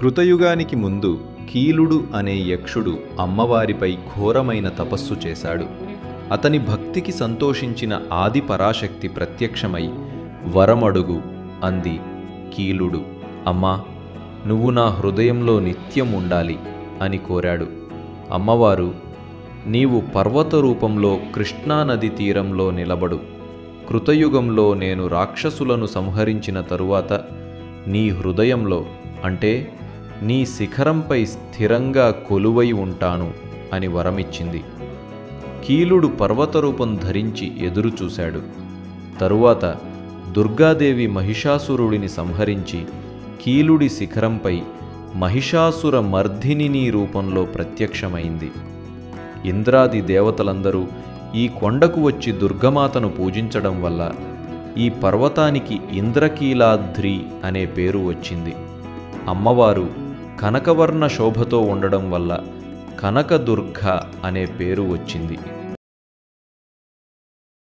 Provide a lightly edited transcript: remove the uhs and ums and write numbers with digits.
కృతయుగానికి ముందు కీలుడు అనే యక్షుడు అమ్మవారిపై ఘోరమైన తపస్సు చేశాడు. అతని భక్తికి సంతోషించిన ఆది పరాశక్తి ప్రత్యక్షమై వరమడుగు అంది. కీలుడు, అమ్మా, నువ్వు నా హృదయంలో నిత్యం ఉండాలి అని కోరాడు. అమ్మవారు, నీవు పర్వత రూపంలో కృష్ణానది తీరంలో నిలబడు. కృతయుగంలో నేను రాక్షసులను సంహరించిన తరువాత నీ హృదయంలో, అంటే నీ శిఖరంపై స్థిరంగా కొలువై ఉంటాను అని వరమిచ్చింది. కీలుడు పర్వతరూపం ధరించి ఎదురుచూశాడు. తరువాత దుర్గాదేవి మహిషాసురుడిని సంహరించి కీలుడి శిఖరంపై మహిషాసుర మర్ధిని రూపంలో ప్రత్యక్షమైంది. ఇంద్రాది దేవతలందరూ ఈ కొండకు వచ్చి దుర్గమాతను పూజించడం వల్ల ఈ పర్వతానికి ఇంద్రకీలాద్రి అనే పేరు వచ్చింది. అమ్మవారు కనకవర్ణ శోభతో ఉండడం వల్ల కనకదుర్గ అనే పేరు వచ్చింది.